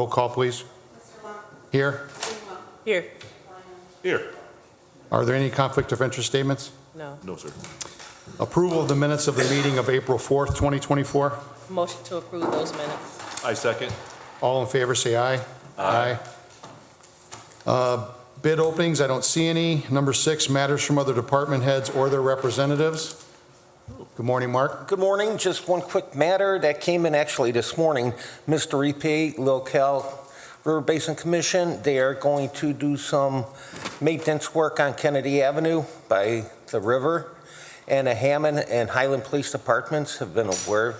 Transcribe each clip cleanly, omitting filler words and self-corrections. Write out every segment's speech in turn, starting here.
call, please. Here. Here. Here. Are there any conflict of interest statements? No. No, sir. Approval of the minutes of the meeting of April 4th, 2024. Motion to approve those minutes. I second. All in favor, say aye. Aye. Bid openings, I don't see any. Number 6, matters from other department heads or their representatives. Good morning, Mark. Good morning. Just one quick matter that came in actually this morning. Mr. Repe, Local River Basin Commission, they are going to do some maintenance work on Kennedy Avenue by the river. And the Hammond and Highland Police Departments have been aware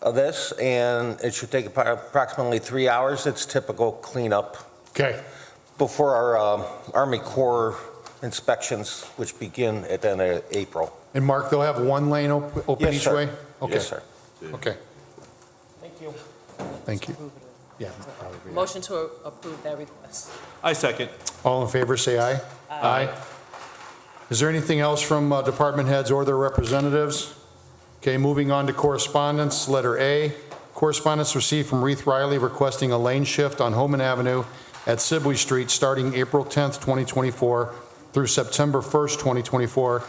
of this, and it should take approximately 3 hours. It's typical cleanup Okay. before our Army Corps inspections, which begin at the end of April. And Mark, they'll have one lane open Yes, each sir. way? Okay. Yes, sir. Okay, Thank you. thank you. Yeah. Motion to approve that request. I second. All in favor, say aye. Aye. Is there anything else from department heads or their representatives? Okay, moving on to correspondence. Letter A, correspondence received from Reith Riley requesting a lane shift on Homan Avenue at Sibley Street starting April 10th, 2024 through September 1st, 2024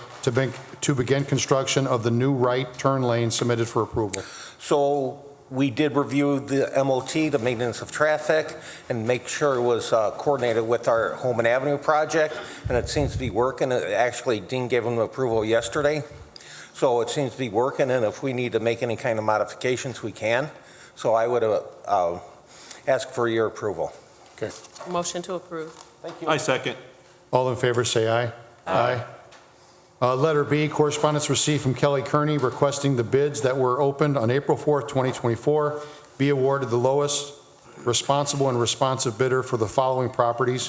to begin construction of the new right turn lane submitted for approval. So we did review the MOT, the maintenance of traffic, and make sure it was coordinated with our Homan Avenue project, and it seems to be working. Actually, Dean gave them approval yesterday, so it seems to be working, and if we need to make any kind of modifications, we can. So I would ask for your approval. Okay. Motion to approve. Thank you. I second. All in favor, say aye. Aye. Letter B, correspondence received from Kelly Kearney requesting the bids that were opened on April 4th, 2024 be awarded the lowest responsible and responsive bidder for the following properties.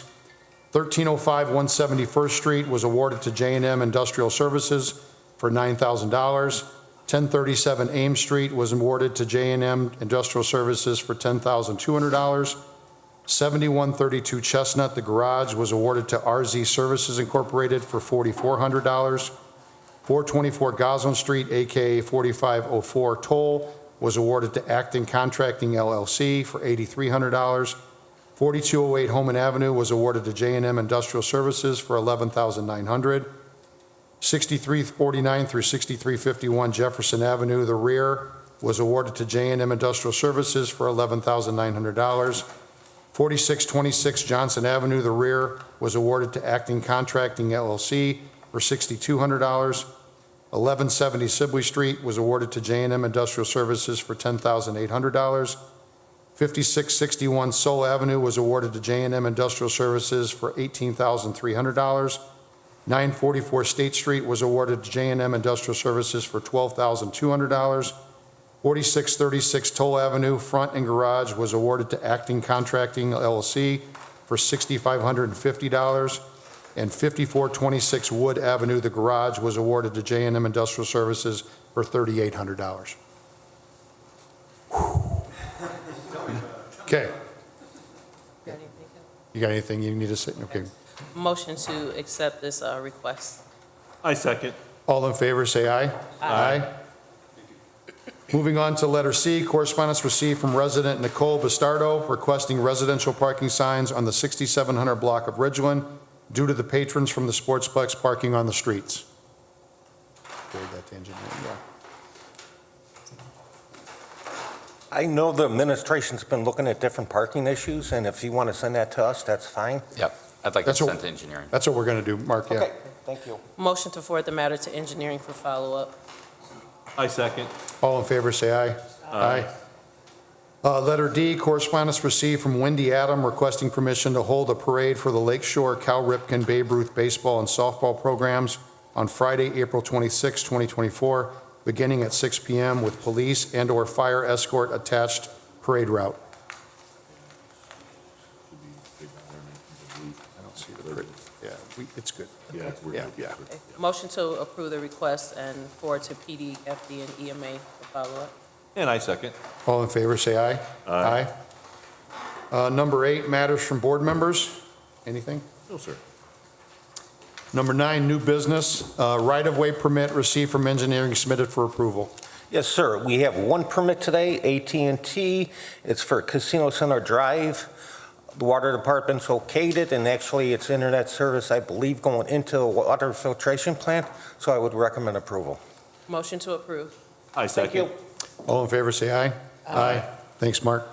1305 171st Street was awarded to J&M Industrial Services for $9,000. 1037 Ames Street was awarded to J&M Industrial Services for $10,200. 7132 Chestnut, the garage, was awarded to RZ Services Incorporated for $4,400. 424 Goslin Street, aka 4504 Toll, was awarded to Acton Contracting LLC for $8,300. 4208 Homan Avenue was awarded to J&M Industrial Services for $11,900. 6349 through 6351 Jefferson Avenue, the rear, was awarded to J&M Industrial Services for $11,900. 4626 Johnson Avenue, the rear, was awarded to Acting Contracting LLC for $6,200. 1170 Sibley Street was awarded to J&M Industrial Services for $10,800. 5661 Soul Avenue was awarded to J&M Industrial Services for $18,300. 944 State Street was awarded to J&M Industrial Services for $12,200. 4636 Toll Avenue, front and garage, was awarded to Acting Contracting LLC for $6,550. And 5426 Wood Avenue, the garage, was awarded to J&M Industrial Services for $3,800. Okay. You got anything you need to say? Okay. Motion to accept this request. I second. All in favor, say aye. Aye. Moving on to letter C, correspondence received from resident Nicole Bastardo requesting residential parking signs on the 6700 block of Ridgeland due to the patrons from the Sportsplex parking on the streets. Forward that to engineering, yeah. I know the administration's been looking at different parking issues, and if you want to send that to us, that's fine. Yep, I'd like That's to what- send to engineering. That's what we're going to do, Mark, yeah. Okay, thank you. Motion to forward the matter to engineering for follow-up. I second. All in favor, say aye. Aye. Letter D, correspondence received from Wendy Adam requesting permission to hold a parade for the Lakeshore Cal Ripken Babe Ruth baseball and softball programs on Friday, April 26, 2024, beginning at 6 p.m. with police and/or fire escort attached parade route. I don't see the parade. Yeah, it's good. Yeah. Yeah. Okay. Motion to approve the request and forward to PD, FD, and EMA for follow-up. And I second. All in favor, say aye. Aye. Number 8, matters from board members. Anything? No, sir. Number 9, new business, right-of-way permit received from engineering submitted for approval. Yes, sir. We have one permit today, AT&T. It's for Casino Center Drive. The water department's okayed it, and actually it's internet service, I believe, going into a water filtration plant, so I would recommend approval. Motion to approve. I Thank second. you. All in favor, say aye. Aye. Thanks, Mark.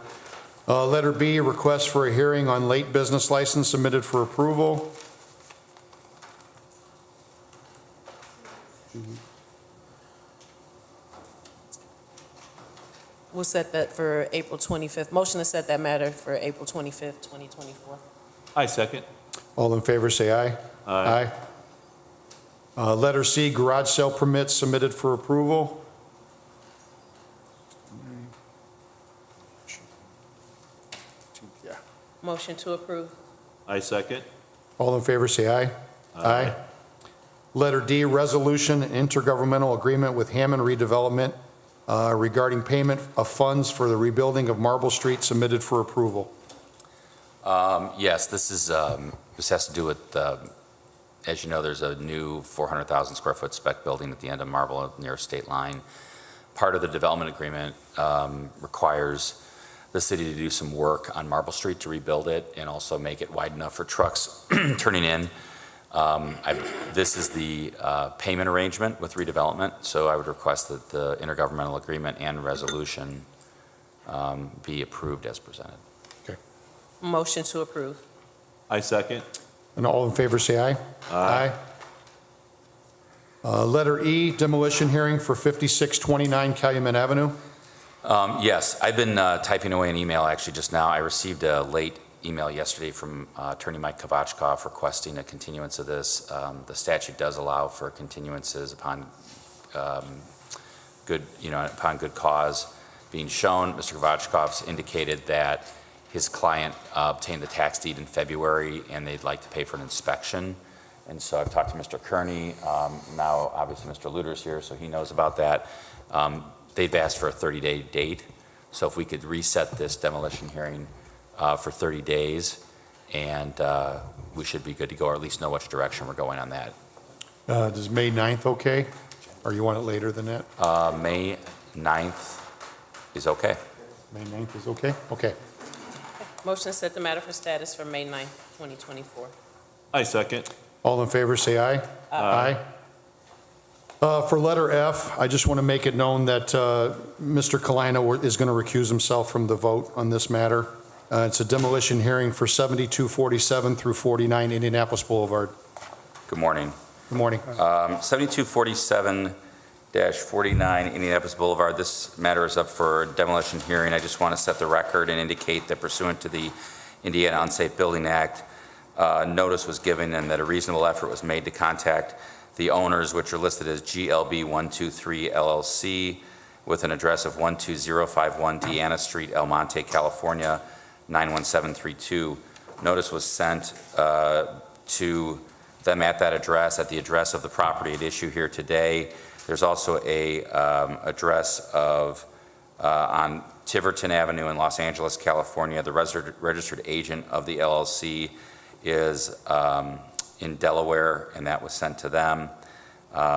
Letter B, request for a hearing on late business license submitted for approval. We'll set that for April 25th. Motion to set that matter for April 25th, 2024. I second. All in favor, say aye. Aye. Letter C, garage sale permits submitted for approval. Yeah. Motion to approve. I second. All in favor, say aye. Aye. Letter D, resolution intergovernmental agreement with Hammond Redevelopment regarding payment of funds for the rebuilding of Marble Street submitted for approval. Yes, this has to do with, as you know, there's a new 400,000 square foot spec building at the end of Marble near State Line. Part of the development agreement requires the city to do some work on Marble Street to rebuild it and also make it wide enough for trucks turning in. This is the payment arrangement with redevelopment, so I would request that the intergovernmental agreement and resolution be approved as presented. Motion to approve. I second. And all in favor, say aye. Aye. Letter E, demolition hearing for 5629 Calumet Avenue. Yes, I've been typing away an email actually just now. I received a late email yesterday from Attorney Mike Kovachkov requesting a continuance of this. The statute does allow for continuances upon good cause being shown. Mr. Kovachkov's indicated that his client obtained the tax deed in February and they'd like to pay for an inspection. And so I've talked to Mr. Kearney. Now, obviously, Mr. Luter's here, so he knows about that. They've asked for a 30-day date. So if we could reset this demolition hearing for 30 days, and we should be good to go, or at least know which direction we're going on that. Does May 9th okay? Or you want it later than that? May 9th is okay. May 9th is okay? Okay. Motion to set the matter for status for May 9th, 2024. I second. All in favor, say aye. Aye. For letter F, I just want to make it known that Mr. Kalina is going to recuse himself from the vote on this matter. It's a demolition hearing for 7247 through 49 Indianapolis Boulevard. Good morning. Good morning. 7247-49 Indianapolis Boulevard. This matter is up for demolition hearing. I just want to set the record and indicate that pursuant to the Indiana Unsafe Building Act, notice was given and that a reasonable effort was made to contact the owners, which are listed as GLB 123 LLC, with an address of 12051 Deanna Street, El Monte, California, 91732. Notice was sent to them at that address, at the address of the property at issue here today. There's also a address of on Tiverton Avenue in Los Angeles, California. The registered agent of the LLC is in Delaware, and that was sent to them.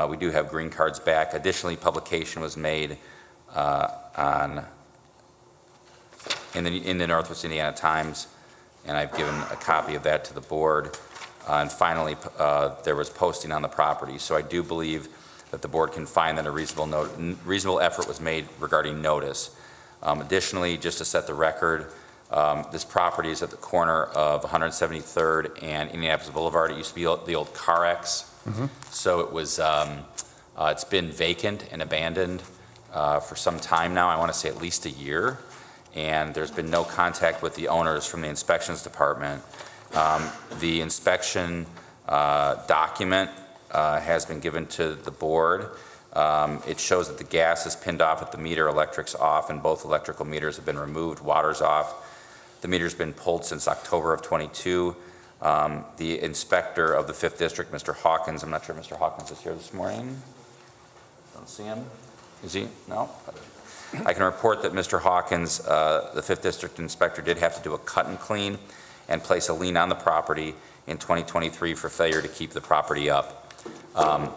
We do have green cards back. Additionally, publication was made in the Northwest Indiana Times, and I've given a copy of that to the board. And finally, there was posting on the property. So I do believe that the board can find that a reasonable effort was made regarding notice. Additionally, just to set the record, this property is at the corner of 173rd and Indianapolis Boulevard. It used to be the old CarX. So it was, it's been vacant and abandoned for some time now. I want to say at least a year. And there's been no contact with the owners from the inspections department. The inspection document has been given to the board. It shows that the gas is pinned off at the meter, electric's off, and both electrical meters have been removed, water's off. The meter's been pulled since October of 22. The inspector of the 5th District, Mr. Hawkins, I'm not sure if Mr. Hawkins is here this morning. Don't see him. Is he? No? I can report that Mr. Hawkins, the 5th District inspector, did have to do a cut and clean and place a lien on the property in 2023 for failure to keep the property up.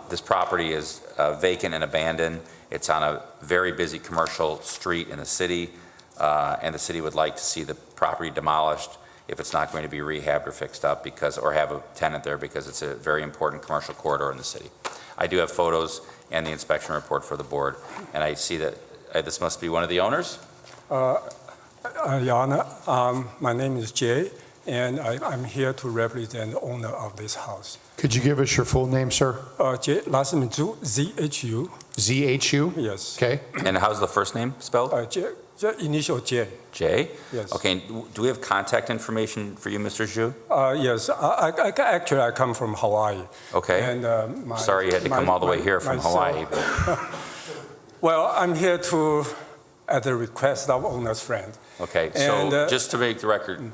This property is vacant and abandoned. It's on a very busy commercial street in the city, and the city would like to see the property demolished if it's not going to be rehabbed or fixed up or have a tenant there because it's a very important commercial corridor in the city. I do have photos and the inspection report for the board, and I see that this must be one of the owners? Your Honor, my name is Jay, and I'm here to represent the owner of this house. Could you give us your full name, sir? Jay, last name Zhu, Z-H-U, Z-H-U? yes. Okay. And how's the first name spelled? Jay, initial J, Jay? yes. Okay, and do we have contact information for you, Mr. Zhu? Yes, actually, I come from Hawaii. Okay. And Sorry you had to come all the way here from Hawaii. Well, I'm here at the request of owner's friend. Okay, And, so just to make the record,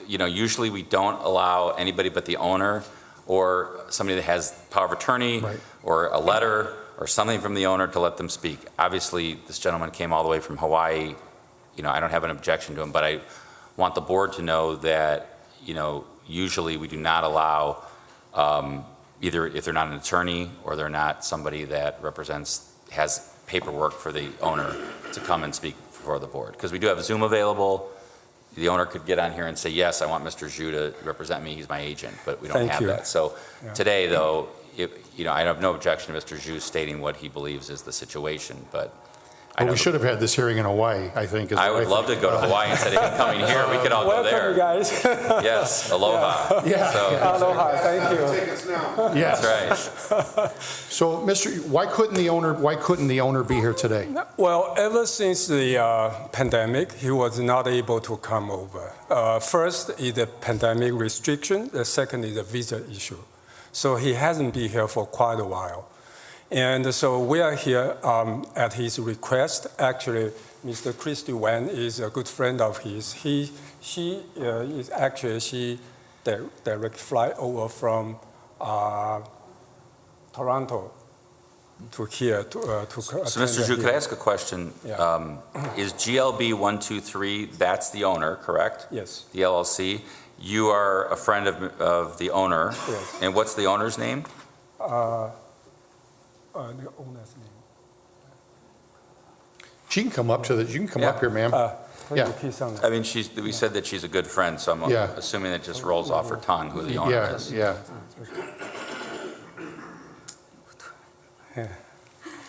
usually we don't allow anybody but the owner or somebody that has power of attorney Right. or a letter or something from the owner to let them speak. Obviously, this gentleman came all the way from Hawaii. I don't have an objection to him, but I want the board to know that, usually we do not allow, either if they're not an attorney or they're not somebody that has paperwork for the owner to come and speak for the board. Because we do have Zoom available. The owner could get on here and say, yes, I want Mr. Zhu to represent me, he's my agent, but we don't Thank have you. that. So Yeah. today, though, I have no objection to Mr. Zhu stating what he believes is the situation, but I Well, know we should have had this hearing in Hawaii, I think. is I what would love to think. go to Hawaii instead of him coming here. We could all go Welcome, you there. guys. Yes, aloha. Yeah. So, Aloha, thank you. Yes. that's right. So, why couldn't the owner be here today? Well, ever since the pandemic, he was not able to come over. First is the pandemic restriction. The second is the visa issue. So he hasn't been here for quite a while. And so we are here at his request. Actually, Mr. Christy Wen is a good friend of his. She direct fly over from Toronto to here to So, Mr. Zhu, could I ask a question? Yeah. Is GLB 123, that's the owner, correct? Yes. The LLC? You are a friend of the owner? Yes. And what's the owner's name? The owner's name. She can come up Yeah. up here, ma'am. Yeah. I mean, we said that she's a good friend, so I'm Yeah. assuming it just rolls off her tongue who the owner Yeah, is. yeah.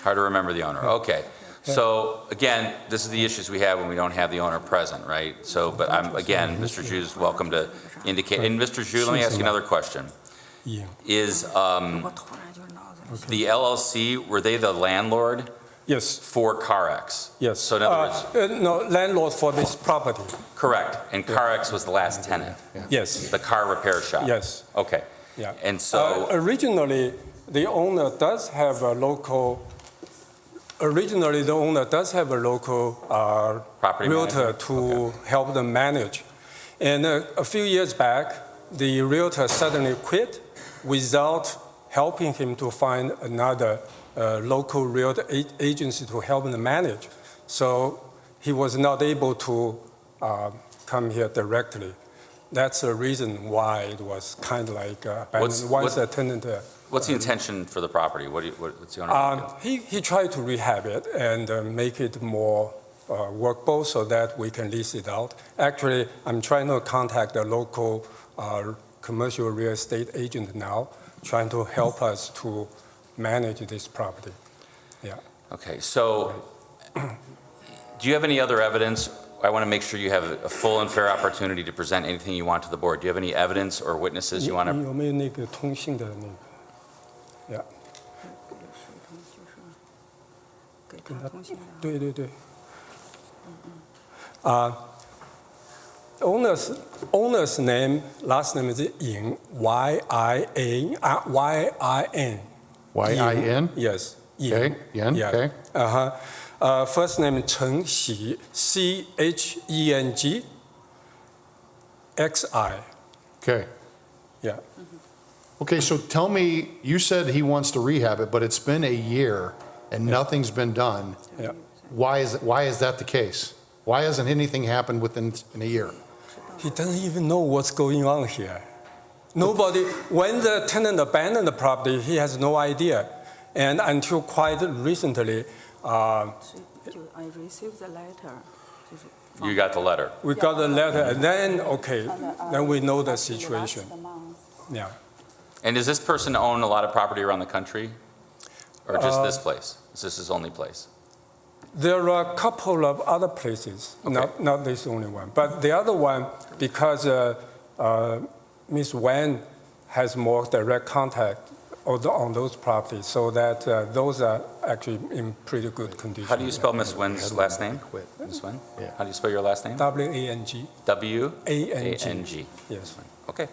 Hard to remember the owner. Okay. So again, this is the issues we have when we don't have the owner present, right? So, but again, Mr. Zhu is welcome to indicate. And Mr. Zhu, let me ask you another question. Yeah. Is the LLC, were they the landlord Yes, for CarX? yes. So in other words, No, landlord for this property. correct. And CarX was the last tenant, Yes, the car repair shop? yes, Okay. yeah. And so, Originally, the owner does have a local Property realtor manager? to help them manage. And a few years back, the realtor suddenly quit without helping him to find another local realtor agency to help him manage. So he was not able to come here directly. That's the reason why it was kind of like abandoned. Once the tenant, what's the intention for the property? What's the owner gonna do? he tried to rehab it and make it more workable so that we can lease it out. Actually, I'm trying to contact the local commercial real estate agent now, trying to help us to manage this property. Yeah. Okay, so do you have any other evidence? I want to make sure you have a full and fair opportunity to present anything you want to the board. Do you have any evidence or witnesses you want to? 有没有那个通信的那个？ Yeah. 给他通信的。对对对。Owner's name, last name is Yin, Y-I-N. Y-I-N? Yes. Yin. Okay, Yin, Yeah. okay. First name Cheng Xi, C-H-E-N-G, X-I. Okay. Yeah. Okay, so tell me, you said he wants to rehab it, but it's been a year and nothing's been done. Yeah. Why is that the case? Why hasn't anything happened within a year? He doesn't even know what's going on here. Nobody, when the tenant abandoned the property, he has no idea. And until quite recently, I received the letter. You got the letter. we got the letter, and then, okay, then we know the Last situation. month. Yeah. And does this person own a lot of property around the country? Or just this place? Is this his only place? There are a couple of other places, not this only one. But the other one, because Ms. Wen has more direct contact on those properties, so that those are actually in pretty good condition. How do you spell Ms. Wen's last name? Ms. Wen? How do you spell your last name? W-A-N-G. W-A-N-G. Yes. Okay.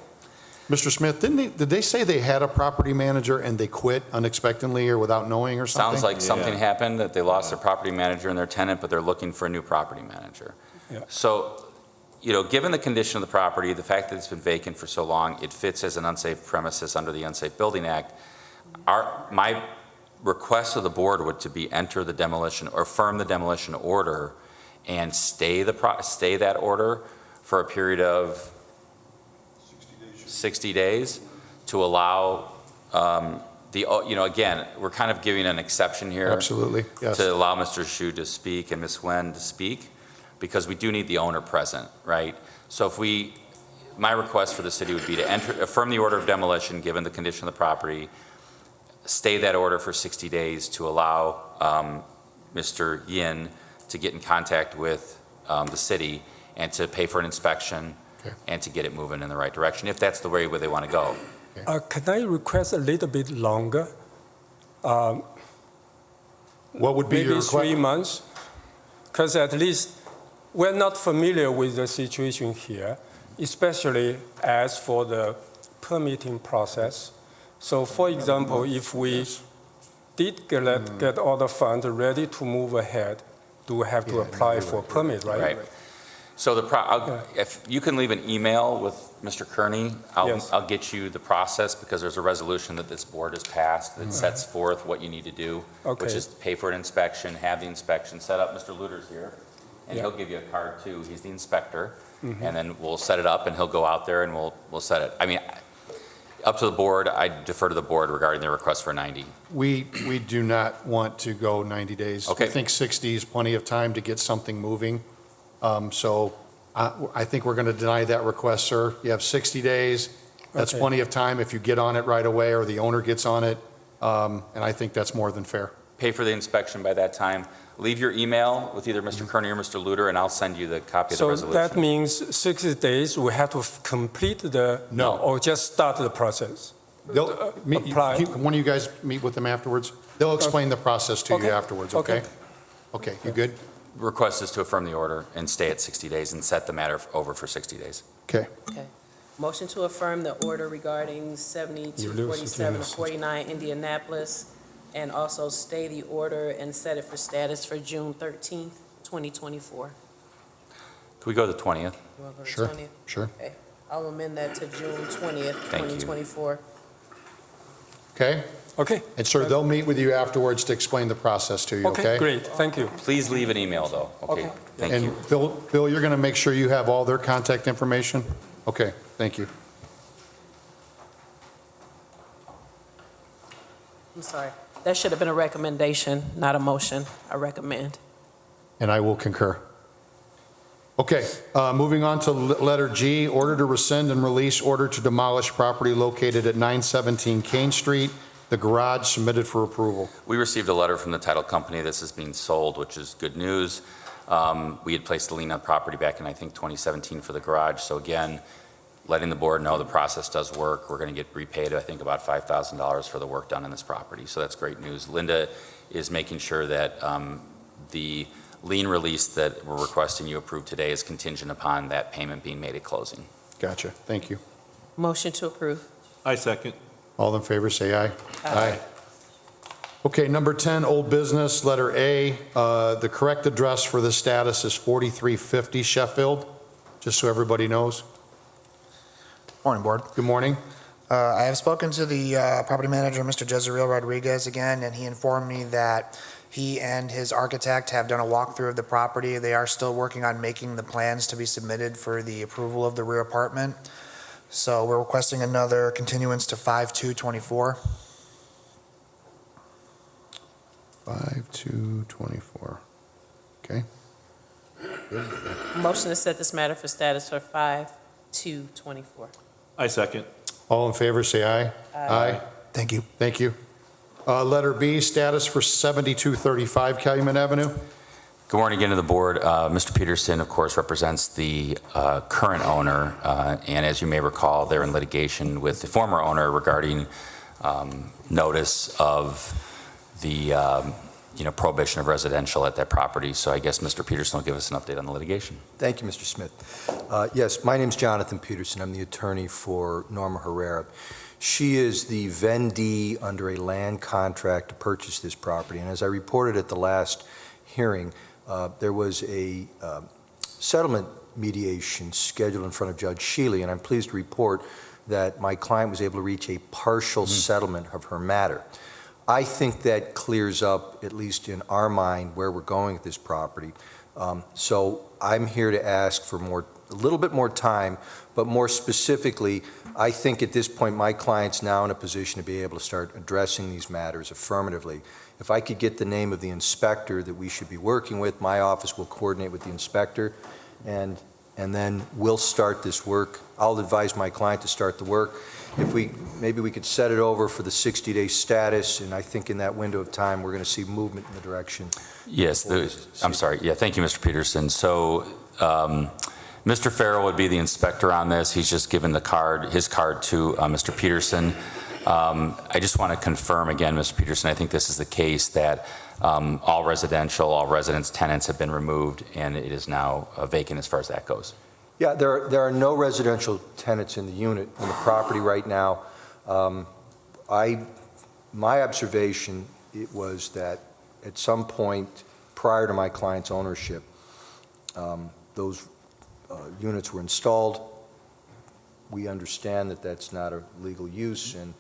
Mr. Smith, did they say they had a property manager and they quit unexpectedly or without knowing or something? Sounds like something happened, that they lost their property manager and their tenant, but they're looking for a new property manager. Yeah. So, given the condition of the property, the fact that it's been vacant for so long, it fits as an unsafe premises under the Unsafe Building Act. My request of the board would to be enter the demolition or affirm the demolition order and stay that order for a period of 60 days to allow again, we're kind of giving an exception here. Absolutely, yes. To allow Mr. Xu to speak and Ms. Wen to speak, because we do need the owner present, right? So my request for the city would be to affirm the order of demolition, given the condition of the property, stay that order for 60 days to allow Mr. Yin to get in contact with the city and to pay for an inspection and to get it moving in the right direction, if that's the way where they want to go. Can I request a little bit longer? What would be your Maybe request? 3 months? Because at least we're not familiar with the situation here, especially as for the permitting process. So for example, if we did get all the funds ready to move ahead, do we have to apply for a permit, right? Right. So if you can leave an email with Mr. Kearney, Yes. I'll get you the process, because there's a resolution that this board has passed that sets forth what you need to do, Okay. which is pay for an inspection, have the inspection set up. Mr. Luter's here, and Yeah. he'll give you a card too. He's the inspector, and then we'll set it up, and he'll go out there and we'll set it. I mean, up to the board. I defer to the board regarding the request for 90. We do not want to go 90 days. Okay. I think 60 is plenty of time to get something moving. So I think we're going to deny that request, sir. You have 60 days. That's Okay. plenty of time if you get on it right away or the owner gets on it. And I think that's more than fair. Pay for the inspection by that time. Leave your email with either Mr. Kearney or Mr. Luter, and I'll send you the copy of the So resolution. that means 60 days, we have to complete No. or just start the process? Apply. One of you guys meet with them afterwards? They'll explain the process to you Okay. afterwards, okay? Okay, you good? Request is to affirm the order and stay at 60 days and set the matter over for 60 days. Okay. Okay. Motion to affirm the order regarding 7247 to 49 Indianapolis, and also stay the order and set it for status for June 13th, 2024. Can we go to the 20th? You want to go to Sure, 20th? sure. Okay. I'll amend that to June 20th, Thank you. 2024. Okay? Okay, And sir, they'll meet with you afterwards to explain the process to you, okay? okay, great, thank you. Please leave an email, though. Okay, Okay. thank you. And Bill, you're going to make sure you have all their contact information? Okay, thank you. I'm sorry. That should have been a recommendation, not a motion. I recommend. And I will concur. Okay, moving on to letter G, order to rescind and release order to demolish property located at 917 Kane Street, the garage submitted for approval. We received a letter from the title company. This is being sold, which is good news. We had placed a lien on property back in, I think, 2017 for the garage. So again, letting the board know the process does work. We're going to get repaid, I think, about $5,000 for the work done on this property. So that's great news. Linda is making sure that the lien release that we're requesting you approve today is contingent upon that payment being made at closing. Gotcha, thank you. Motion to approve. I second. All in favor, say aye. Aye. Okay, number 10, old business, letter A. The correct address for the status is 4350 Sheffield, just so everybody knows. Morning, Board. Good morning. I have spoken to the property manager, Mr. Jezreel Rodriguez, again, and he informed me that he and his architect have done a walkthrough of the property. They are still working on making the plans to be submitted for the approval of the rear apartment. So we're requesting another continuance to 5/2/24. 5/2/24. Okay. Motion to set this matter for status for 5/2/24. I second. All in favor, say aye. Aye. Thank you. Thank you. Letter B, status for 7235 Calumet Avenue. Good morning again to the board. Mr. Peterson, of course, represents the current owner, and as you may recall, they're in litigation with the former owner regarding notice of the prohibition of residential at that property. So I guess Mr. Peterson will give us an update on the litigation. Thank you, Mr. Smith. Yes, my name's Jonathan Peterson. I'm the attorney for Norma Herrera. She is the vendee under a land contract to purchase this property. And as I reported at the last hearing, there was a settlement mediation scheduled in front of Judge Shealy, and I'm pleased to report that my client was able to reach a partial settlement of her matter. I think that clears up, at least in our mind, where we're going with this property. So I'm here to ask for a little bit more time, but more specifically, I think at this point, my client's now in a position to be able to start addressing these matters affirmatively. If I could get the name of the inspector that we should be working with, my office will coordinate with the inspector, and then we'll start this work. I'll advise my client to start the work. Maybe we could set it over for the 60-day status, and I think in that window of time, we're going to see movement in the direction. Yes, I'm sorry. Yeah, thank you, Mr. Peterson. So Mr. Farrell would be the inspector on this. He's just given his card to Mr. Peterson. I just want to confirm again, Mr. Peterson, I think this is the case that all residents, tenants have been removed, and it is now vacant as far as that goes. Yeah, there are no residential tenants in the unit, in the property right now. My observation, it was that at some point prior to my client's ownership, those units were installed. We understand that that's not a legal use, and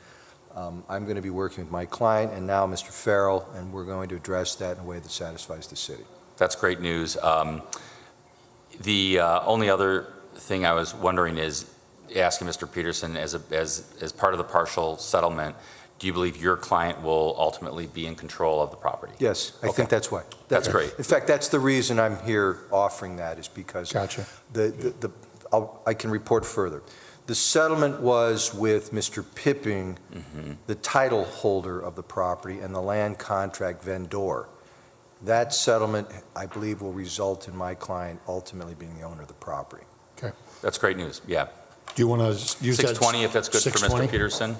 I'm going to be working with my client and now Mr. Farrell, and we're going to address that in a way that satisfies the city. That's great news. The only other thing I was wondering is asking Mr. Peterson, as part of the partial settlement, do you believe your client will ultimately be in control of the property? Yes, I think that's why. That's great. In fact, that's the reason I'm here offering that, is because Gotcha. I can report further. The settlement was with Mr. Pipping, the title holder of the property, and the land contract vendor. That settlement, I believe, will result in my client ultimately being the owner of the property. Okay. That's great news, yeah. Do you want to use that? 6/20, if that's good for 6/20? Mr. Peterson?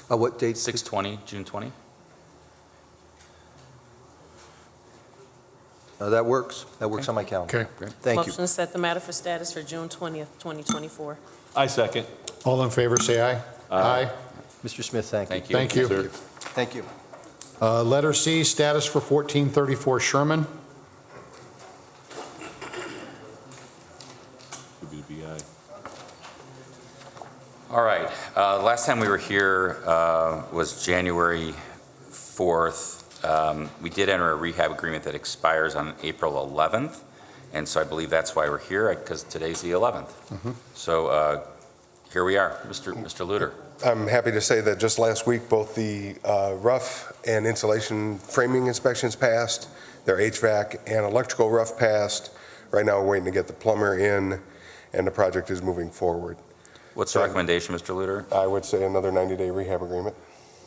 What date? 6/20, June 20? That works. That works on my calendar. Okay. Great. Thank you. Motion to set the matter for status for June 20th, 2024. I second. All in favor, say aye. Aye. Mr. Smith, thank you. Thank you. Thank you. Sir. Thank you. Letter C, status for 1434 Sherman. WBI. All right, last time we were here was January 4th. We did enter a rehab agreement that expires on April 11th, and so I believe that's why we're here, because today's the 11th. So here we are, Mr. Luter. I'm happy to say that just last week, both the rough and insulation framing inspections passed, their HVAC and electrical rough passed. Right now, we're waiting to get the plumber in, and the project is moving forward. What's the recommendation, Mr. Luter? I would say another 90-day rehab agreement.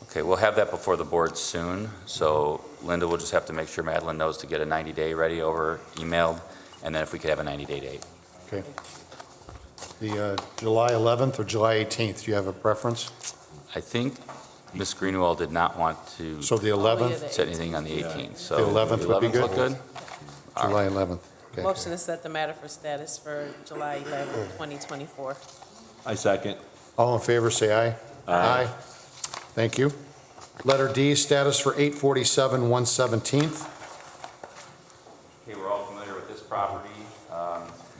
Okay, we'll have that before the board soon, so Linda will just have to make sure Madeline knows to get a 90-day ready over emailed, and then if we could have a 90-day date. Okay. The July 11th or July 18th, do you have a preference? I think Ms. Greenwell did not want to So the 11th, set anything on the 18th, so. The 11th would be 11th good? look good? July 11th. Okay. Motion to set the matter for status for July 11th, 2024. I second. All in favor, say aye. Aye. Thank you. Letter D, status for 847 117th. Okay, we're all familiar with this property.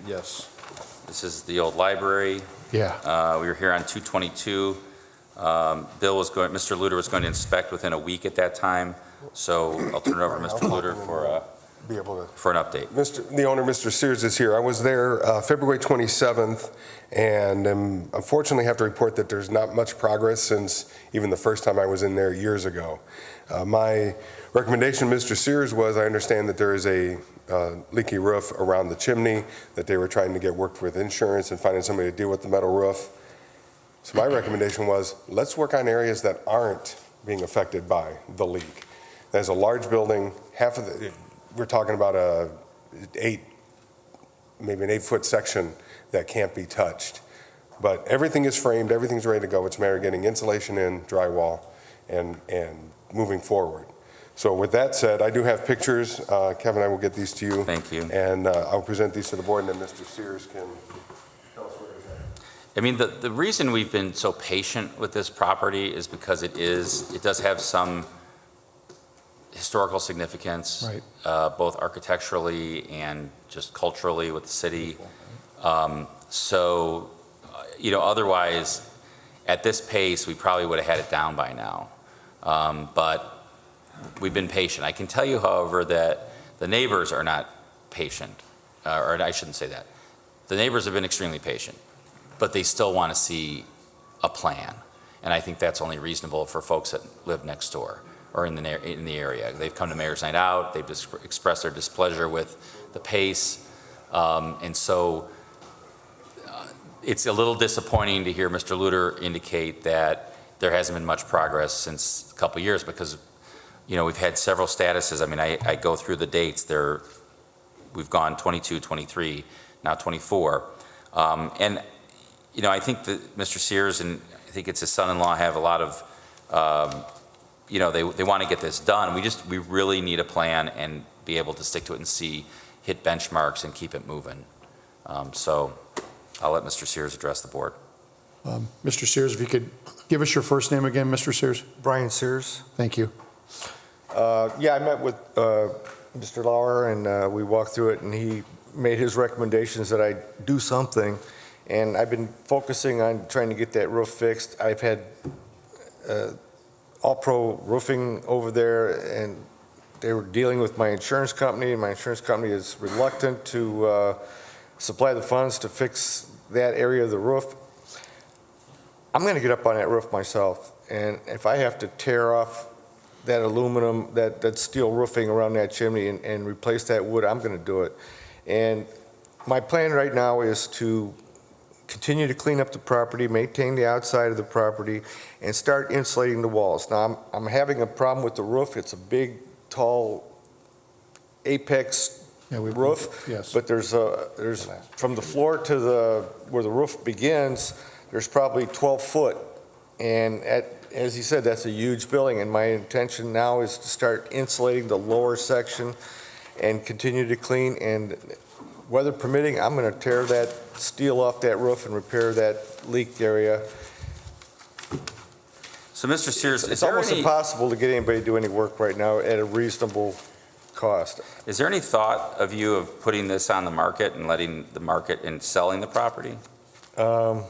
Yes. This is the old library. Yeah. We were here on 222. Mr. Luter was going to inspect within a week at that time, so I'll turn it over to Mr. Luter for be able to. for an update. The owner, Mr. Sears, is here. I was there February 27th, and unfortunately have to report that there's not much progress since even the first time I was in there years ago. My recommendation to Mr. Sears was, I understand that there is a leaky roof around the chimney, that they were trying to get worked with insurance and finding somebody to deal with the metal roof. So my recommendation was, let's work on areas that aren't being affected by the leak. There's a large building, we're talking about maybe an 8-foot section that can't be touched. But everything is framed, everything's ready to go. It's a matter of getting insulation in, drywall, and moving forward. So with that said, I do have pictures. Kevin, I will get these to you. Thank you. And I'll present these to the board, and then Mr. Sears can tell us where it's at. I mean, the reason we've been so patient with this property is because it does have some historical significance, Right. both architecturally and just culturally with the city. Otherwise, at this pace, we probably would have had it down by now. But we've been patient. I can tell you, however, that the neighbors are not patient, or I shouldn't say that. The neighbors have been extremely patient, but they still want to see a plan. And I think that's only reasonable for folks that live next door or in the area. They've come to Mayor's Night Out. They've expressed their displeasure with the pace. And so it's a little disappointing to hear Mr. Luter indicate that there hasn't been much progress since a couple of years because, we've had several statuses. I mean, I go through the dates. We've gone 22, 23, now 24. I think that Mr. Sears and I think it's his son-in-law have a lot of, they want to get this done. We really need a plan and be able to stick to it and hit benchmarks and keep it moving. So I'll let Mr. Sears address the board. Mr. Sears, if you could give us your first name again, Mr. Sears? Brian Sears. Thank you. I met with Mr. Lauer, and we walked through it, and he made his recommendations that I do something, and I've been focusing on trying to get that roof fixed. I've had All Pro Roofing over there, and they were dealing with my insurance company, and my insurance company is reluctant to supply the funds to fix that area of the roof. I'm going to get up on that roof myself, and if I have to tear off that aluminum, that steel roofing around that chimney and replace that wood, I'm going to do it. And my plan right now is to continue to clean up the property, maintain the outside of the property, and start insulating the walls. Now, I'm having a problem with the roof. It's a big, tall, apex roof. Yes. But there's from the floor to where the roof begins, there's probably 12 foot. And as he said, that's a huge building, and my intention now is to start insulating the lower section and continue to clean, and weather permitting, I'm going to tear that steel off that roof and repair that leak area. So, Mr. Sears, It's almost impossible to get anybody to do any work right now at a reasonable cost. Is there any thought of you of putting this on the market and letting the market and selling the property? I'm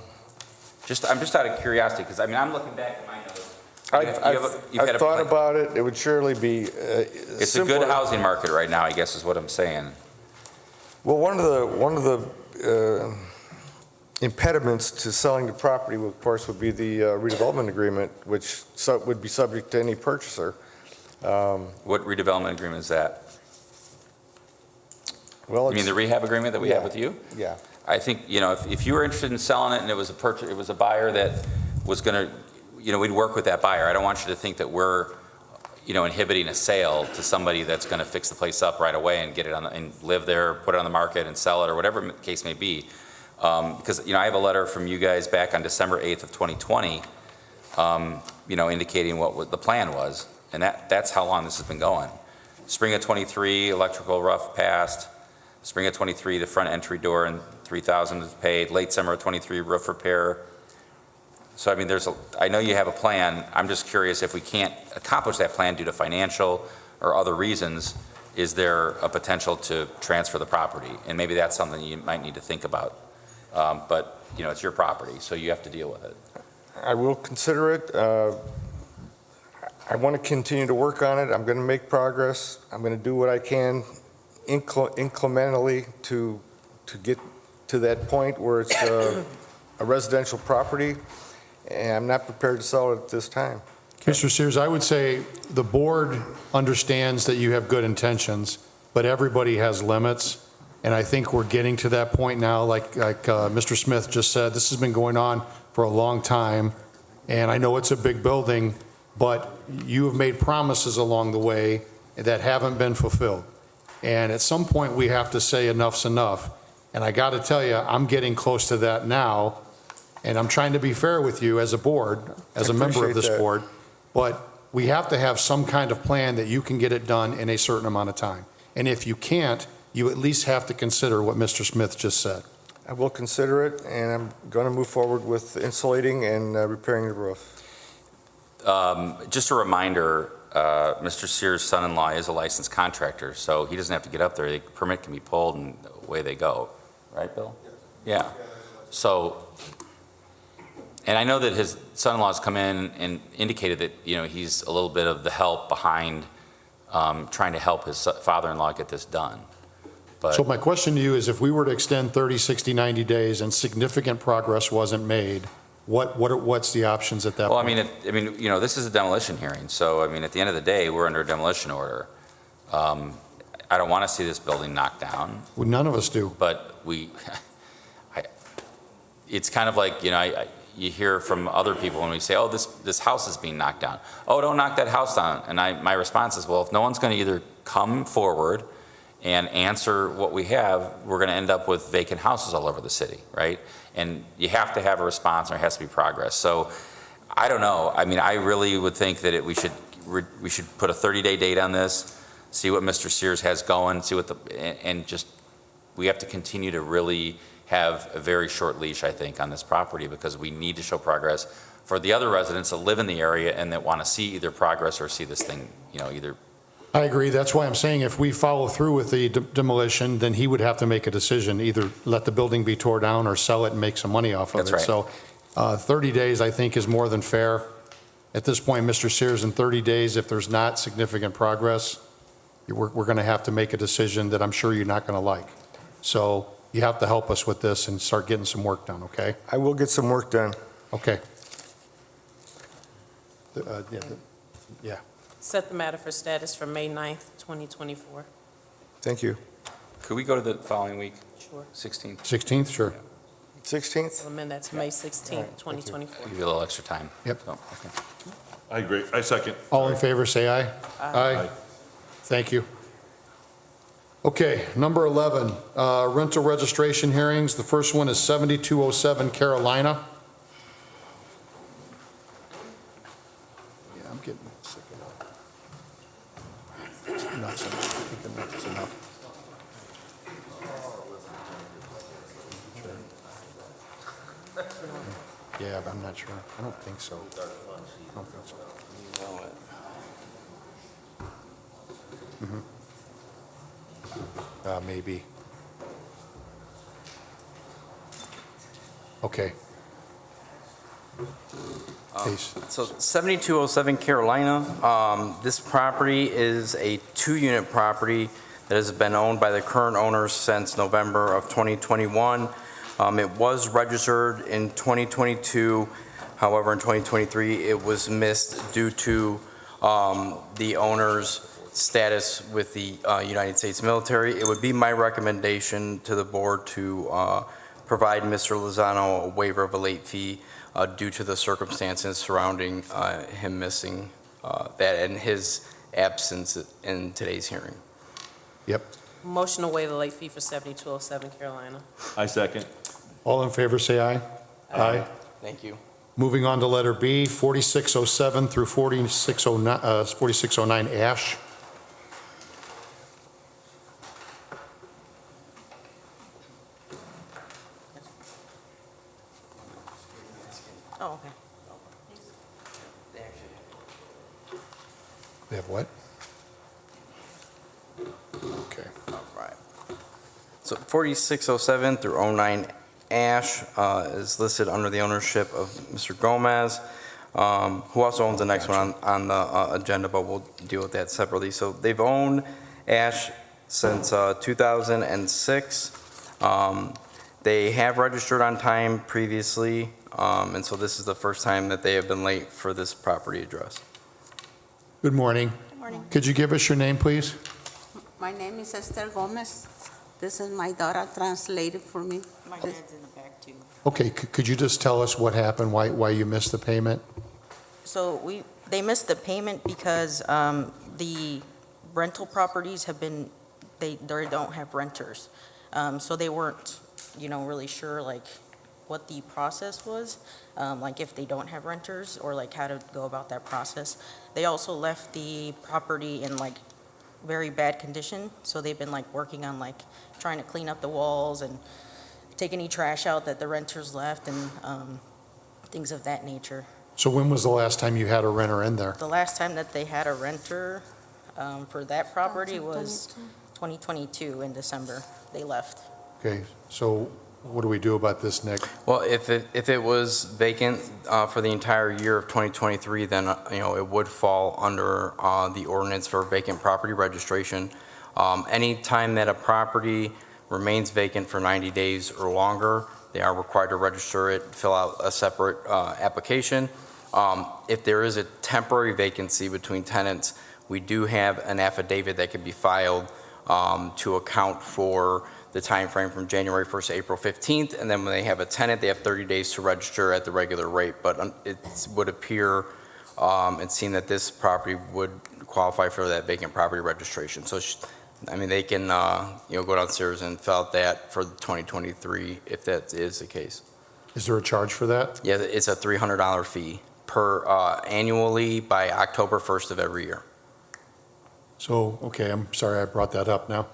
just out of curiosity, because I'm looking back at my notes. I've thought about it. It would surely be It's a good housing market right now, I guess is what I'm saying. Well, one of the impediments to selling the property, of course, would be the redevelopment agreement, which would be subject to any purchaser. What redevelopment agreement is that? Well, You mean the rehab agreement that we have with you? Yeah. I think, if you were interested in selling it and it was a buyer that was going to, we'd work with that buyer. I don't want you to think that we're, inhibiting a sale to somebody that's going to fix the place up right away and get it and live there, put it on the market and sell it, or whatever the case may be. Because, I have a letter from you guys back on December 8th of 2020, indicating what the plan was. And that's how long this has been going. Spring of 23, electrical rough passed. Spring of 23, the front entry door and $3,000 is paid. Late summer of 23, roof repair. So, I know you have a plan. I'm just curious, if we can't accomplish that plan due to financial or other reasons, is there a potential to transfer the property? And maybe that's something you might need to think about. But, it's your property, so you have to deal with it. I will consider it. I want to continue to work on it. I'm going to make progress. I'm going to do what I can incrementally to get to that point where it's a residential property, and I'm not prepared to sell it at this time. Mr. Sears, I would say the board understands that you have good intentions, but everybody has limits. And I think we're getting to that point now, like Mr. Smith just said, this has been going on for a long time. And I know it's a big building, but you have made promises along the way that haven't been fulfilled. And at some point, we have to say enough's enough. And I got to tell you, I'm getting close to that now. And I'm trying to be fair with you as a board, as a member of this appreciate that. board. But we have to have some kind of plan that you can get it done in a certain amount of time. And if you can't, you at least have to consider what Mr. Smith just said. I will consider it, and I'm going to move forward with insulating and repairing the roof. Just a reminder, Mr. Sears' son-in-law is a licensed contractor, so he doesn't have to get up there. The permit can be pulled and away they go. Right, Bill? Yeah. So, and I know that his son-in-law's come in and indicated that, he's a little bit of the help behind trying to help his father-in-law get this done. But So my question to you is, if we were to extend 30, 60, 90 days and significant progress wasn't made, what's the options at that Well, point? this is a demolition hearing, so, at the end of the day, we're under a demolition order. I don't want to see this building knocked down, Well, none of us do. but it's kind of like, you hear from other people when we say, oh, this house is being knocked down. Oh, don't knock that house down. And my response is, well, if no one's going to either come forward and answer what we have, we're going to end up with vacant houses all over the city, right? And you have to have a response, and there has to be progress. So I don't know. I really would think that we should put a 30-day date on this, see what Mr. Sears has going, we have to continue to really have a very short leash, I think, on this property, because we need to show progress for the other residents that live in the area and that want to see either progress or see this thing, either. I agree. That's why I'm saying if we follow through with the demolition, then he would have to make a decision, either let the building be tore down or sell it and make some money off of it. That's right. So 30 days, I think, is more than fair. At this point, Mr. Sears, in 30 days, if there's not significant progress, we're going to have to make a decision that I'm sure you're not going to like. So you have to help us with this and start getting some work done, okay? I will get some work done. Okay. Yeah. Set the matter for status for May 9th, 2024. Thank you. Could we go to the following week, Sure. 16th? 16th, sure. 16th? We'll amend that to May 16th, 2024. Give you a little extra time. Yep. So, okay. I agree. I second. All in favor, say aye. Aye. Thank you. Okay, number 11, rental registration hearings. The first one is 7207 Carolina. Yeah, I'm getting sick of that. It's nuts. I think enough is enough. Yeah, but I'm not sure. I don't think so. I don't think so. Maybe. Okay. Please. So 7207 Carolina, this property is a two-unit property that has been owned by the current owners since November of 2021. It was registered in 2022. However, in 2023, it was missed due to the owner's status with the United States military. It would be my recommendation to the board to provide Mr. Lozano a waiver of a late fee due to the circumstances surrounding him missing that and his absence in today's hearing. Yep. Motion to waive the late fee for 7207 Carolina. I second. All in favor, say aye. Aye. Thank you. Moving on to letter B, 4607 through 4609 Ash. Oh, okay. They have what? Okay. All right. So 4607 through 09 Ash is listed under the ownership of Mr. Gomez, who also owns the next one on the agenda, but we'll deal with that separately. So they've owned Ash since 2006. They have registered on time previously, and so this is the first time that they have been late for this property address. Good morning. Good morning. Could you give us your name, please? My name is Esther Gomez. This is my daughter translated for me. My dad's in the back, too. Okay, could you just tell us what happened, why you missed the payment? So they missed the payment because the rental properties have been, they don't have renters. So they weren't, really sure like what the process was, like if they don't have renters or like how to go about that process. They also left the property in like very bad condition. So they've been like working on like trying to clean up the walls and take any trash out that the renters left and things of that nature. So when was the last time you had a renter in there? The last time that they had a renter for that property was 2022 in December. They left. Okay, so what do we do about this, Nick? Well, if it was vacant for the entire year of 2023, then, it would fall under the ordinance for vacant property registration. Any time that a property remains vacant for 90 days or longer, they are required to register it, fill out a separate application. If there is a temporary vacancy between tenants, we do have an affidavit that can be filed to account for the time frame from January 1st to April 15th, and then when they have a tenant, they have 30 days to register at the regular rate. But it would appear and seem that this property would qualify for that vacant property registration. So, they can go downstairs and fill out that for 2023 if that is the case. Is there a charge for that? Yeah, it's a $300 fee per annually by October 1st of every year. So, okay, I'm sorry I brought that up now.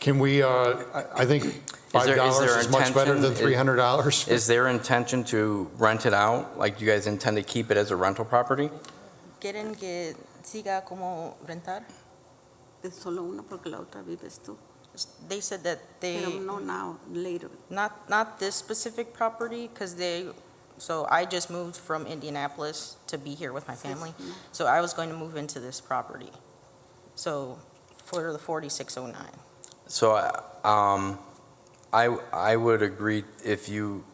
Can we, I think $5 is much better than $300. Is there intention to rent it out? Like, do you guys intend to keep it as a rental property? ¿Quieren que siga como rentar? Es solo uno porque la otra vives tú. They said that Pero no now, later. not this specific property, because so I just moved from Indianapolis to be here with my family. So I was going to move into this property. So for the 4609. So, I would agree if you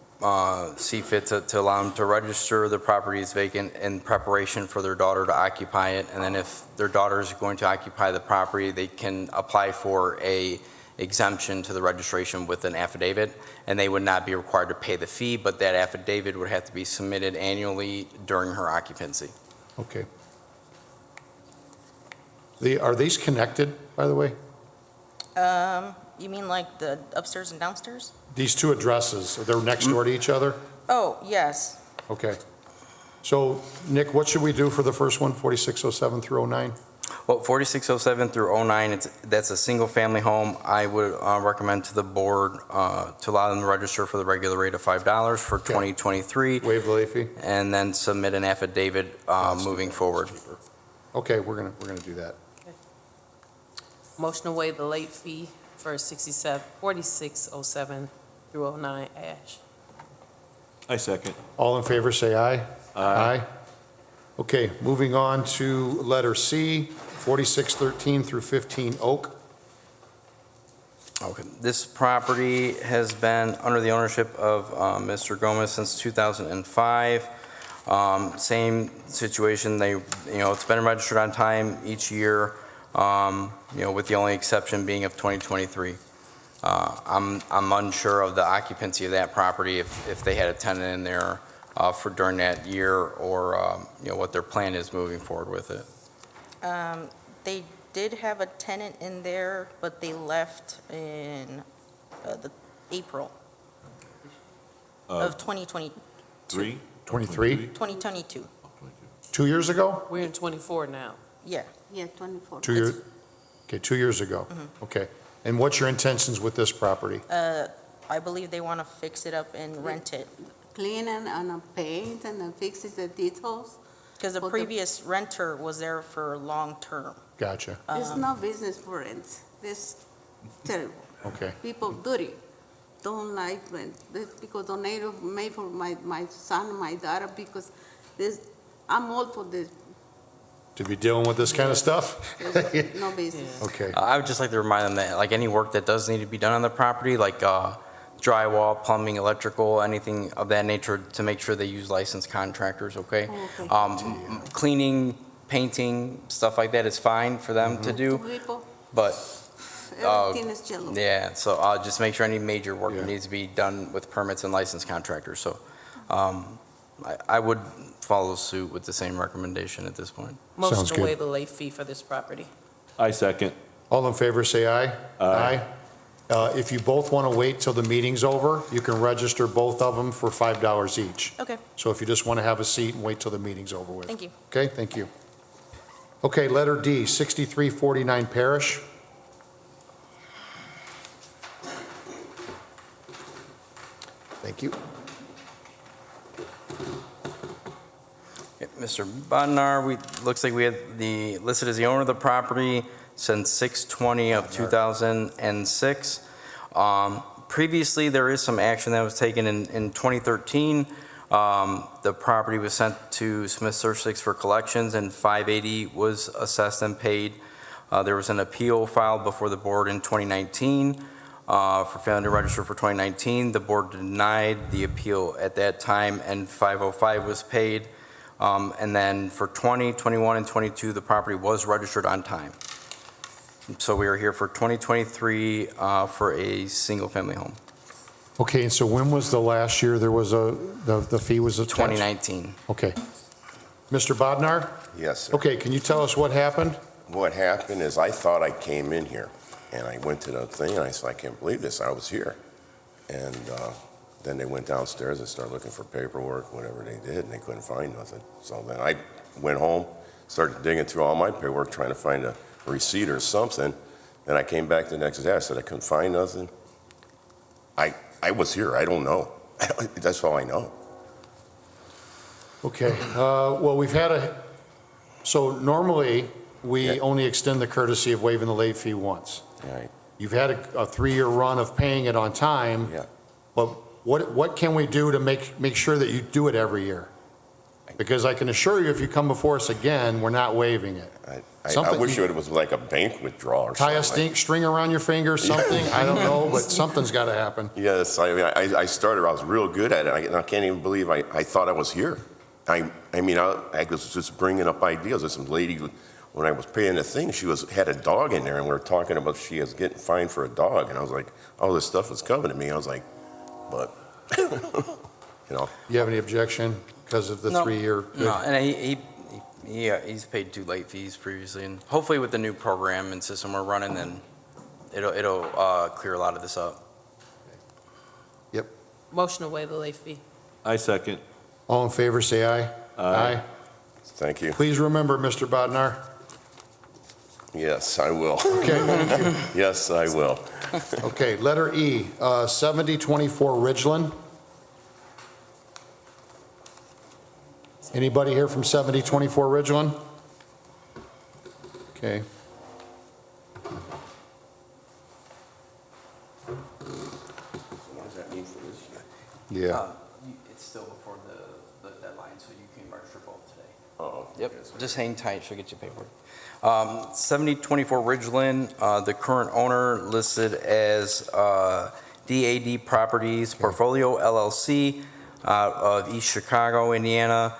see fit to allow them to register the property as vacant in preparation for their daughter to occupy it. And then if their daughter is going to occupy the property, they can apply for a exemption to the registration with an affidavit, and they would not be required to pay the fee, but that affidavit would have to be submitted annually during her occupancy. Okay. Are these connected, by the way? You mean like the upstairs and downstairs? These two addresses, they're next door to each other? Oh, yes. Okay. So, Nick, what should we do for the first one, 4607 through 09? Well, 4607 through 09, that's a single-family home. I would recommend to the board to allow them to register for the regular rate of $5 for 2023. Waive the late fee? And then submit an affidavit moving forward. Okay, we're gonna do that. Motion to waive the late fee for 4607 through 09 Ash. I second. All in favor, say aye. Aye. Okay, moving on to letter C, 4613 through 15 Oak. Okay. This property has been under the ownership of Mr. Gomez since 2005. Same situation, it's been registered on time each year, with the only exception being of 2023. I'm unsure of the occupancy of that property, if they had a tenant in there for during that year, or, what their plan is moving forward with it. They did have a tenant in there, but they left in April of 2022. 23? 2022. 2 years ago? We're in 24 now. Yeah. Yeah, 24. 2 years? Okay, 2 years ago. Okay. And what's your intentions with this property? I believe they want to fix it up and rent it. Clean and paint and fixes the details. Because the For the- previous renter was there for long term. Gotcha. It's no business for rent. This terrible. Okay. People dirty, don't like rent. This because donated made for my son, my daughter, because this, I'm all for this to be dealing with this kind of stuff? No business. Okay. I would just like to remind them that, like, any work that does need to be done on the property, like drywall, plumbing, electrical, anything of that nature, to make sure they use licensed contractors, okay? Okay. Cleaning, painting, stuff like that is fine for them to do, People, but, everything is yellow. yeah, so just make sure any major work needs to be done with permits and licensed contractors. So I would follow suit with the same recommendation at this point. Motion Sounds to good. waive the late fee for this property. I second. All in favor, say aye. Aye. If you both want to wait till the meeting's over, you can register both of them for $5 each. Okay, So if you just want to have a seat and wait till the meeting's over with. thank you. Okay, thank you. Okay, letter D, 6349 Parish. Thank you. Mr. Bodnar, looks like we had listed as the owner of the property since 6/20 of 2006. Previously, there is some action that was taken in 2013. The property was sent to Smith Search for collections, and $580 was assessed and paid. There was an appeal filed before the board in 2019 for failing to register for 2019. The board denied the appeal at that time, and $505 was paid. And then for 20, 21, and 22, the property was registered on time. So we are here for 2023 for a single-family home. Okay, and so when was the last year there was the fee was attached? 2019. Okay. Mr. Bodnar? Yes, sir. Okay, can you tell us what happened? What happened is I thought I came in here, and I went to the thing, and I said, I can't believe this, I was here. And then they went downstairs and started looking for paperwork, whatever they did, and they couldn't find nothing. So then I went home, started digging through all my paperwork, trying to find a receipt or something. Then I came back the next day, I said I couldn't find nothing. I was here, I don't know. That's all I know. Okay, well, we've had so normally, we Yeah. only extend the courtesy of waiving the late fee once. Right, You've had a 3-year run of paying it on time, yeah. but what can we do to make sure that you do it every year? Because I can assure you, if you come before us again, we're not waiving it. I Something- wish it was like a bank withdrawal or Tie something. a string around your finger, something, I don't know, but something's got to happen. Yes, I started, I was real good at it, and I can't even believe I thought I was here. I was just bringing up ideas. There's some lady, when I was paying the thing, she had a dog in there, and we were talking about she was getting fined for a dog, and I was like, all this stuff was coming to me. I was like, but, You have any objection because of the No. 3-year? No, and he's paid 2 late fees previously, and hopefully with the new program and system we're running, then it'll clear a lot of this up. Motion to waive the late fee. I second. All in favor, say aye. Aye. thank you. Please remember, Mr. Bodnar. Yes, I will. Okay, thank you. Yes, I will. Okay, letter E, 7024 Ridgeland. Anybody here from 7024 Ridgeland? Okay. What does that mean for this year? Yeah. It's still before the deadline, so you can register both today. Uh-oh. Yep, just hang tight, she'll get you paperwork. 7024 Ridgeland, the current owner listed as DAD Properties Portfolio LLC of East Chicago, Indiana.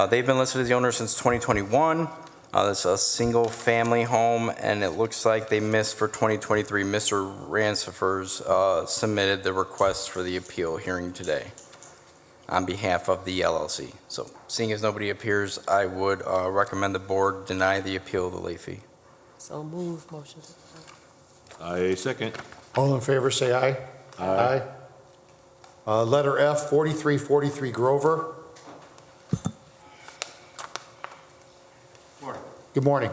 They've been listed as the owner since 2021. It's a single-family home, and it looks like they missed for 2023. Mr. Ransifers submitted the request for the appeal hearing today on behalf of the LLC. So seeing as nobody appears, I would recommend the board deny the appeal of the late fee. So move, motion. I second. All in favor, say aye. Aye. Letter F, 4343 Grover. Good morning.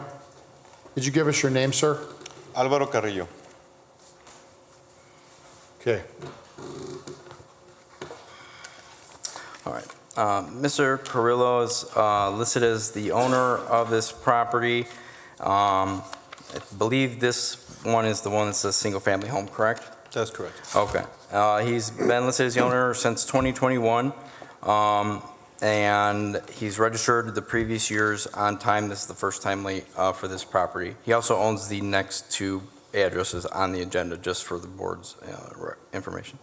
Could you give us your name, sir? Álvaro Carrillo. Okay. All right. Mr. Carrillo is listed as the owner of this property. I believe this one is the one that's a single-family home, correct? That's correct. Okay. He's been listed as the owner since 2021. and he's registered the previous years on time. This is the first time late for this property. He also owns the next two addresses on the agenda, just for the board's information.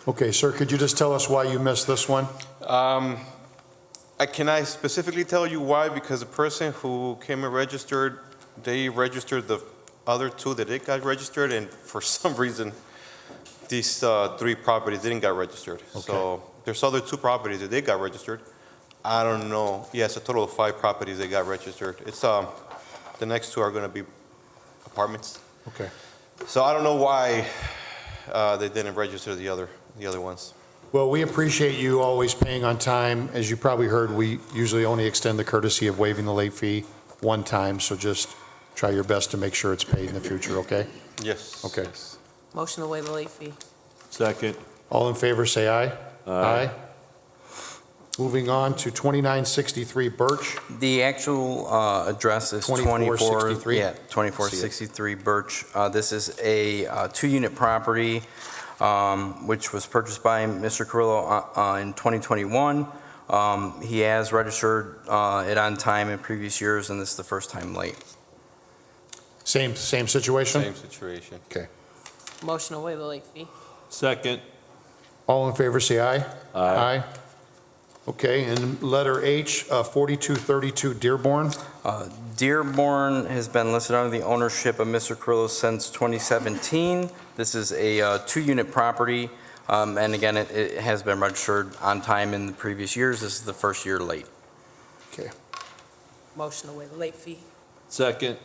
Okay, sir, could you just tell us why you missed this one? Can I specifically tell you why? Because the person who came and registered, they registered the other two that they got registered, and for some reason, these three properties didn't get registered. So there's other two properties that they got registered. I don't know. Yes, a total of 5 properties that got registered. It's the next two are going to be apartments. Okay. So I don't know why they didn't register the other ones. Well, we appreciate you always paying on time. As you probably heard, we usually only extend the courtesy of waiving the late fee one time, so just try your best to make sure it's paid in the future, okay? Yes. Okay. Yes. Motion to waive the late fee. Second. All in favor, say aye. Aye. Moving on to 2963 Birch. The actual address is 2463? 2463 Birch. This is a 2-unit property, which was purchased by Mr. Carrillo in 2021. He has registered it on time in previous years, and this is the first time late. Same situation? Same situation. Okay. Motion to waive the late fee. Second. All in favor, say aye. Aye. Okay, and letter H, 4232 Dearborn. Dearborn has been listed under the ownership of Mr. Carrillo since 2017. This is a 2-unit property, and again, it has been registered on time in the previous years. This is the first year late. Okay. Motion to waive the late fee. Second.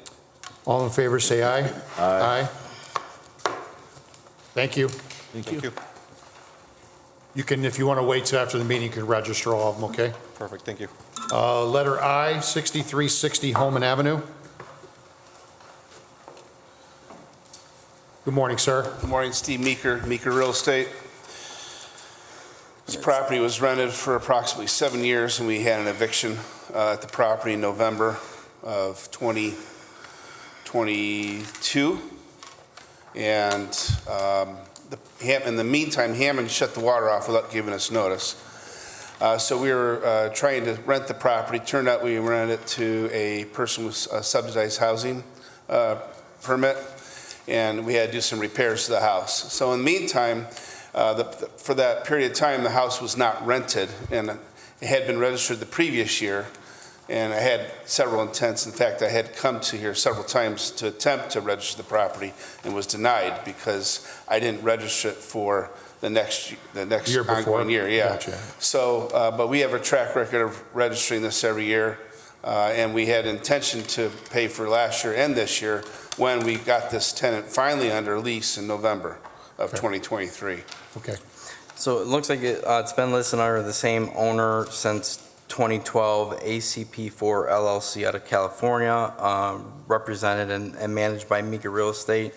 All in favor, say aye. Aye. Thank you. Thank you. You can, if you want to wait till after the meeting, you can register all of them, okay? Perfect. Thank you. Letter I, 6360 Holman Avenue. Good morning, sir. Good morning, Steve Meeker Real Estate. This property was rented for approximately 7 years, and we had an eviction at the property in November of 2022. And in the meantime, Hammond shut the water off without giving us notice. So we were trying to rent the property. Turned out we rented it to a person with a subsidized housing permit, and we had to do some repairs to the house. So in the meantime, for that period of time, the house was not rented, and it had been registered the previous year. And I had several intents. In fact, I had come to here several times to attempt to register the property and was denied because I didn't register it for the next Year before? ongoing year. Yeah. Gotcha. So, but we have a track record of registering this every year, and we had intention to pay for last year and this year when we got this tenant finally under lease in November of 2023. Okay. So it looks like it's been listed under the same owner since 2012, ACP4 LLC out of California, represented and managed by Meeker Real Estate.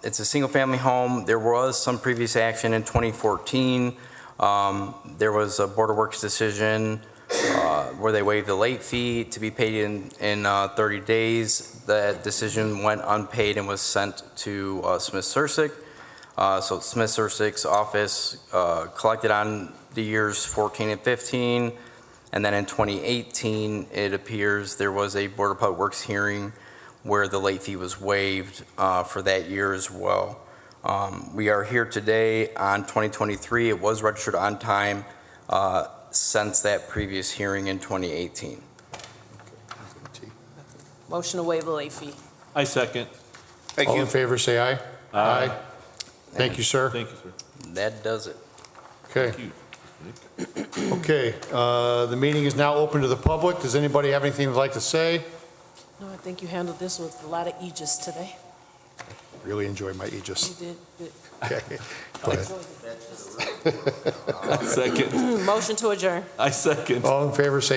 It's a single-family home. There was some previous action in 2014. There was a Board of Works decision where they waived the late fee to be paid in 30 days. That decision went unpaid and was sent to Smith-Sursick. So Smith-Sursick's office collected on the years 14 and 15, and then in 2018, it appears there was a Board of Public Works hearing where the late fee was waived for that year as well. We are here today on 2023. It was registered on time since that previous hearing in 2018. Motion to waive the late fee. I second. Thank All you. in favor, say aye. Aye. Thank you, sir. Thank you, sir. That does it. Okay. Thank you. Okay, the meeting is now open to the public. Does anybody have anything they'd like to say? No, I think you handled this with a lot of aegis today. Really enjoy my You aegis. did good. Okay. Go ahead. I second. Motion to adjourn. I second. All in favor, say